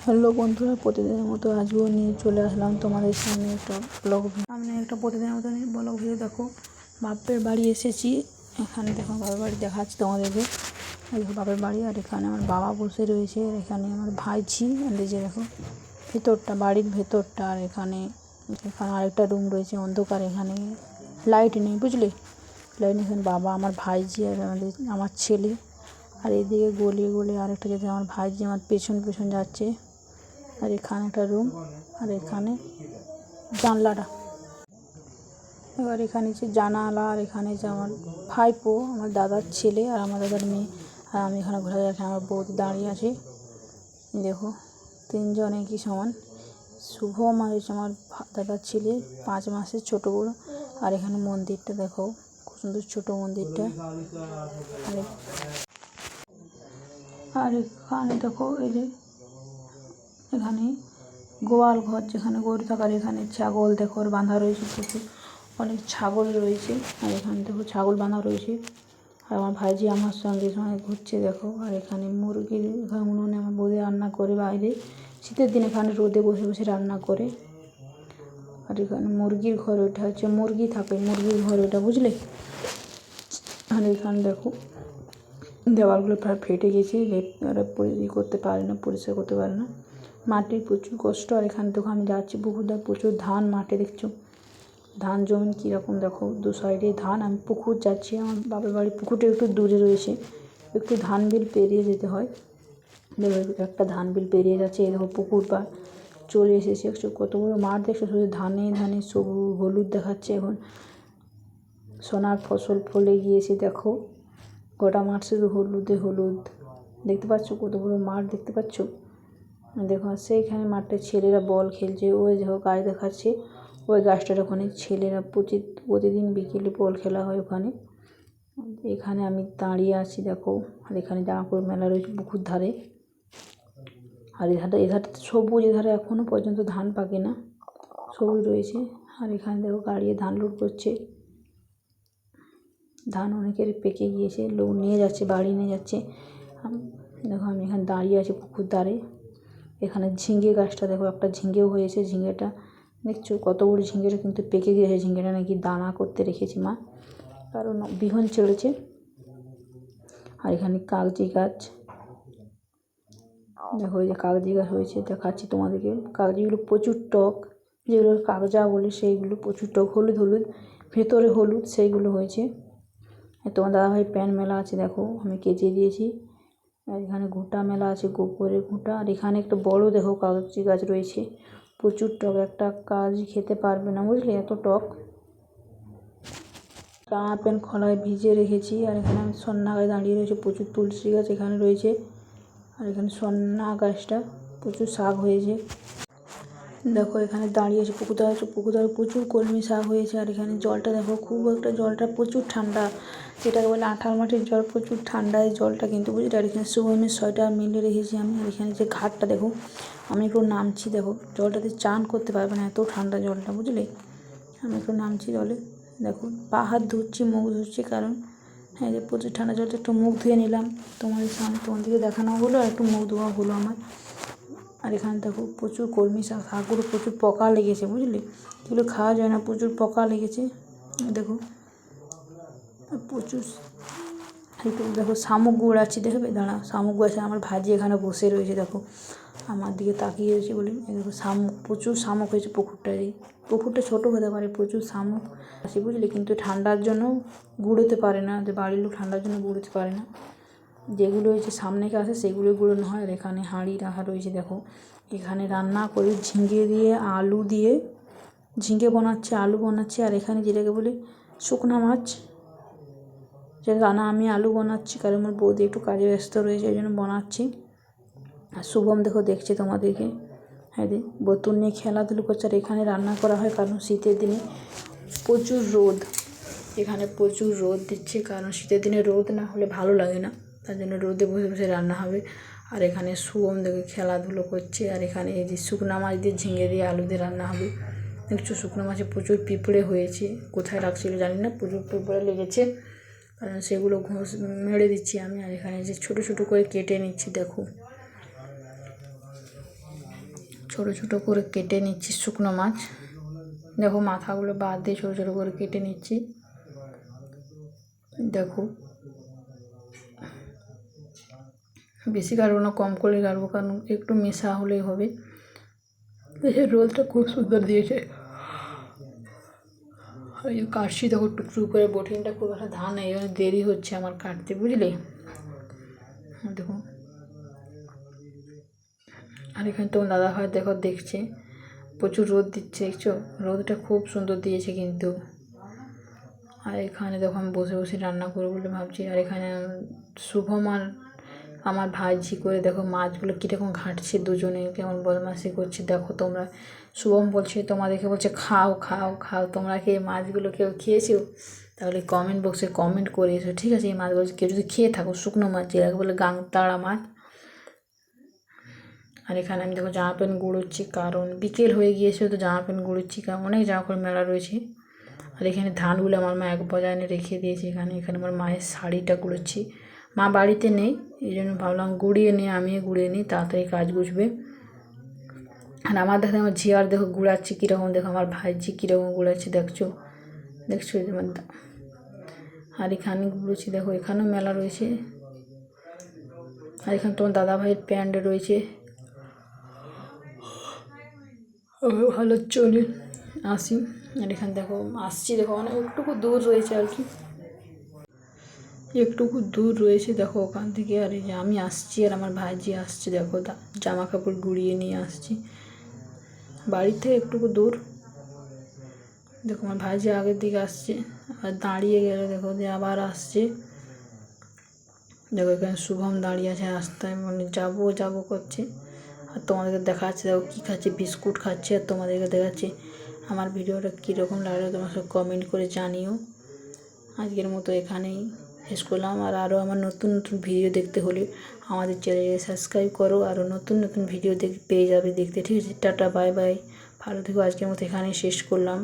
Hello বন্ধুরা, প্রতিদিনের মতো আজও নিয়ে চলে আসলাম তোমাদের সামনে একটা ব্লগ। সামনে একটা প্রতিদিনের মতো ব্লগ ভিডিও। দেখো বাপের বাড়ি এসেছি। এখানে দেখো বাপের বাড়ি দেখাচ্ছি তোমাদেরকে। দেখো বাপের বাড়ি, আর এখানে আমার বাবা বসে রয়েছে, আর এখানে আমার ভাইঝি। আর এই যে দেখো ভেতরটা, বাড়ির ভেতরটা। আর এখানে আরেকটা রুম রয়েছে অন্ধকার, এখানে লাইট নেই, বুঝলে, লাইট নেই। এখানে বাবা, আমার ভাইঝি, আর আমার ছেলে। আর এদিকে গলিয়ে গলিয়ে আরেকটা যেতে আমার ভাইঝি আমার পেছন পেছন যাচ্ছে। আর এখানে একটা রুম, আর এখানে জানলাটা। এবার এখানে যে জানালা, আর এখানে যে আমার ভাইপো, আমার দাদার ছেলে, আর আমার দাদার মেয়ে। আর আমি এখানে ঘোরা যাচ্ছি, আমার বৌদি দাঁড়িয়ে আছে। দেখো তিনজন একই সমান। শুভম আর আমার দাদার ছেলে, 5 মাসের ছোটো বড়ো। আর এখানে মন্দিরটা দেখো, খুব সুন্দর ছোটো মন্দিরটা। আর এখানে দেখো এই যে এখানে গোয়াল ঘর, যেখানে গরু থাকার। এখানে ছাগল দেখো বাঁধা রয়েছে, প্রচুর অনেক ছাগল রয়েছে। আর এখানে দেখো ছাগল বাঁধা রয়েছে। আর আমার ভাইজি আমার সঙ্গে ঘুরছে দেখো। আর এখানে মুরগির, এখানে উনুনে আমার বৌদি রান্না করে বাইরে, শীতের দিনে এখানে রোদে বসে বসে রান্না করে। আর এখানে মুরগির ঘর, ওইটা হচ্ছে মুরগি থাকে, মুরগির ঘর ওইটা, বুঝলে। আর এখানে দেখো দেওয়ালগুলো প্রায় ফেটে গেছে, করতে পারে না, পরিষ্কার করতে পারে না, মাটির প্রচুর কষ্ট। আর এখানে দেখো আমি যাচ্ছি পুকুরটা, প্রচুর ধান মাঠে, দেখছো ধান জমি কীরকম, দেখো দু সাইডে ধান। আমি পুকুর যাচ্ছি, আমার বাবার বাড়ির পুকুরটা একটু দূরে রয়েছে, একটু ধান বিল পেরিয়ে যেতে হয়। দেখো একটা ধান বিল পেরিয়ে যাচ্ছে, এই দেখো পুকুর পা চলে এসেছে। একটু কত বড় মাঠ দেখছো, শুধু ধানে ধানে সবুজ হলুদ দেখাচ্ছে। এখন সোনার ফসল ফলে গিয়েছে, দেখো গোটা মাঠ শুধু হলুদে হলুদ। দেখতে পাচ্ছ কত বড় মাঠ, দেখতে পাচ্ছ। দেখো সেইখানে মাঠে ছেলেরা বল খেলছে, ওই দেখো গাছ দেখাচ্ছে, ওই গাছটার ওখানে ছেলেরা প্রতিদিন বিকেলে বল খেলা হয় ওখানে। এখানে আমি দাঁড়িয়ে আছি দেখো। আর এখানে জামাকাপড় মেলা রয়েছে পুকুর ধারে। আর এধারটা সবুজ, এধারে এখনও পর্যন্ত ধান পাকে না, সবুজ রয়েছে। আর এখানে দেখো গাড়ি ধান লোড করছে, ধান অনেকের পেকে গিয়েছে, লোক নিয়ে যাচ্ছে, বাড়ি নিয়ে যাচ্ছে। দেখো আমি এখানে দাঁড়িয়ে আছি পুকুর ধারে। এখানে ঝিঙে গাছটা দেখো, একটা ঝিঙেও হয়েছে, ঝিঙেটা দেখছো কত বড় ঝিঙেটা, কিন্তু পেকে গিয়েছে। ঝিঙেটা নাকি দানা করতে রেখেছি মা, কারণ বিহন চলেছে। আর এখানে কাগজি গাছ দেখো, এই যে কাগজি গাছ হয়েছে, দেখাচ্ছি তোমাদেরকে। কাগজিগুলো প্রচুর টক, যেগুলো কাগজা বলে সেইগুলো প্রচুর টক, হলুদ হলুদ, ভেতরে হলুদ, সেইগুলো হয়েছে। তোমার দাদাভাই প্যান মেলা আছে দেখো, আমি কেচে দিয়েছি। আর এখানে ঘুঁটা মেলা আছে, গোবরের ঘুঁটা। আর এখানে একটা বড় দেখো কাগজি গাছ রয়েছে, প্রচুর টক, একটা কাগজি খেতে পারবে না, বুঝলি, এত টক। জামা প্যান্ট খোলায় ভিজিয়ে রেখেছি। আর এখানে আমি সন্না গাছ দাঁড়িয়ে রয়েছে, প্রচুর তুলসী গাছ এখানে রয়েছে। আর এখানে সন্না গাছটা প্রচুর শাক হয়েছে দেখো, এখানে দাঁড়িয়ে আছে পুকুর ধারে প্রচুর কলমি শাক হয়েছে। আর এখানে জলটা দেখো, খুব একটা জলটা প্রচুর ঠান্ডা, যেটাকে বলে আঠাল মাটির জল, প্রচুর ঠান্ডা এই জলটা কিন্তু, বুঝলি। আর এখানে শুভমের সোয়েটার মিলে রেখেছি আমি। আর এখানে যে ঘাটটা দেখো, আমি একটু নামছি, দেখো জলটাতে চান করতে পারবে না, এত ঠান্ডা জলটা, বুঝলে। আমি একটু নামছি জলে, দেখো পা হাত ধুচ্ছি, মুখ ধুচ্ছি, কারণ হ্যাঁ যে প্রচুর ঠান্ডা জলটা, একটু মুখ ধুয়ে নিলাম তোমাদের সামনে, তোমাদেরকে দেখানো হলো, আর একটু মুখ ধোয়া হলো আমার। আর এখানে দেখো প্রচুর কলমি শাক, শাকগুলো প্রচুর পোকা লেগেছে, বুঝলি, এগুলো খাওয়া যায় না, প্রচুর পোকা লেগেছে দেখো, প্রচুর। একটু দেখো শামুক গুড়াচ্ছি, দেখবে দাঁড়া, শামুক গাছে আমার ভাজি এখানে বসে রয়েছে, দেখো আমার দিকে তাকিয়ে রয়েছে বলে। দেখো শামুক, প্রচুর শামুক হয়েছে পুকুরটায়। পুকুরটা ছোটো হতে পারে, প্রচুর শামুক আছে, বুঝলি, কিন্তু ঠান্ডার জন্য গুঁড়োতে পারে না, যে বাড়ির লোক ঠান্ডার জন্য গুঁড়োতে পারে না। যেগুলো হয়েছে সামনে আসে সেগুলো গুঁড়োনো হয়। আর এখানে হাঁড়ি রাখা রয়েছে দেখো, এখানে রান্না করে ঝিঙে দিয়ে আলু দিয়ে, ঝিঙে বানাচ্ছে, আলু বানাচ্ছে। আর এখানে যেটাকে বলি শুকনা মাছ, যেটা রান্না, আমি আলু বানাচ্ছি, কারণ আমার বৌদি একটু কাজে ব্যস্ত রয়েছে, ওই জন্য বানাচ্ছি। আর শুভম দেখো দেখছে তোমাদেরকে, হ্যাঁ দি বোতল নিয়ে খেলাধুলো করছে। আর এখানে রান্না করা হয়, কারণ শীতের দিনে প্রচুর রোদ, এখানে প্রচুর রোদ দিচ্ছে, কারণ শীতের দিনে রোদ না হলে ভালো লাগে না, তার জন্য রোদে বসে বসে রান্না হবে। আর এখানে শুভম দেখে খেলাধুলো করছে। আর এখানে এই যে শুকনো মাছ দিয়ে ঝিঙে দিয়ে আলু দিয়ে রান্না হবে, দেখছো শুকনো মাছে প্রচুর পিঁপড়ে হয়েছে, কোথায় রাখছিল জানি না, প্রচুর পিঁপড়ে লেগেছে, কারণ সেগুলো ঘষ মেরে দিচ্ছি আমি। আর এখানে যে ছোটো ছোটো করে কেটে নিচ্ছি দেখো। ছোটো ছোটো করে কেটে নিচ্ছি শুকনো মাছ। দেখো মাথাগুলো বাদ দিয়ে ছোটো ছোটো করে কেটে নিচ্ছি। দেখো বেশি কাটবো না, কম করে কাটবো, কারণ একটু মেশা হলেই হবে। রোলটা খুব সুন্দর দিয়েছে। এই কাটছি দেখো টুকটুক করে, বটিনটা খুব একটা ধান এই জন্য দেরি হচ্ছে আমার কাটতে, বুঝলে। দেখো আর এখানে তোমার দাদাভাই দেখো দেখছে, প্রচুর রোদ দিচ্ছে, দেখছো রোদটা খুব সুন্দর দিয়েছে কিন্তু। আর এখানে দেখো আমি বসে বসে রান্না করবো বলে ভাবছি। আর এখানে শুভম আর আমার ভাইঝি করে দেখো মাছগুলো কীরকম ঘাঁটছে, দুজনে কেমন বদমাশি করছে দেখো তোমরা। শুভম বলছে তোমাদেরকে, বলছে খাও খাও খাও, তোমরা কি এই মাছগুলো কেউ খেয়েছো? তাহলে কমেন্ট বক্সে কমেন্ট করে এসো, ঠিক আছে। এই মাছগুলো কেউ যদি খেয়ে থাকো, শুকনো মাছ যেটাকে বলে গাংতাড়া মাছ। আর এখানে আমি দেখো জামা প্যান্ট গুঁড়োচ্ছি, কারণ বিকেল হয়ে গিয়েছে তো জামা প্যান্ট গুঁড়োচ্ছি, কারণ অনেক জামা কাপড় মেলা রয়েছে। আর এখানে ধানগুলো আমার মা এক বজায় রেখে দিয়েছে। এখানে আমার মায়ের শাড়িটা গুঁড়োচ্ছি। মা বাড়িতে নেই, এই জন্য ভাবলাম গুঁড়িয়ে নিয়ে আমি গুঁড়িয়ে নিই, তাড়াতাড়ি কাজ গুছবে। আর আমার দেখো আমার ঝিয়ার দেখো গুঁড়াচ্ছি কীরকম, দেখো আমার ভাইঝি কীরকম গুঁড়াচ্ছে, দেখছো যেমন। আর এখানে গুঁড়োচ্ছি দেখো, এখানেও মেলা রয়েছে। আর এখানে তোমার দাদা ভাইয়ের প্যান্ট রয়েছে। ভালো চলে আসি। আর এখানে দেখো আসছি, দেখো অনেক একটুকু দূর রয়েছে আর কি, একটুকু দূর রয়েছে দেখো ওখান থেকে। আর এই যে আমি আসছি আর আমার ভাইজি আসছে, দেখো জামা কাপড় গুঁড়িয়ে নিয়ে আসছি বাড়ির থেকে একটুকু দূর। দেখো আমার ভাইজি আগের দিকে আসছে, আর দাঁড়িয়ে গেলে দেখো যে আবার আসছে। দেখো এখানে শুভম দাঁড়িয়ে আছে রাস্তায়, মানে যাবো যাবো করছে। আর তোমাদেরকে দেখাচ্ছে দেখো কী খাচ্ছে, বিস্কুট খাচ্ছে। আর তোমাদেরকে দেখাচ্ছে। আমার ভিডিওটা কীরকম লাগলো তোমার সব কমেন্ট করে জানিও। আজকের মতো এখানেই শেষ করলাম। আর আরও আমার নতুন নতুন ভিডিও দেখতে হলে আমাদের চ্যানেলে সাবস্ক্রাইব করো, আরও নতুন নতুন ভিডিও পেয়ে যাবে দেখতে, ঠিক আছে। টাটা বাই বাই, ভালো থেকো। আজকের মতো এখানেই শেষ করলাম।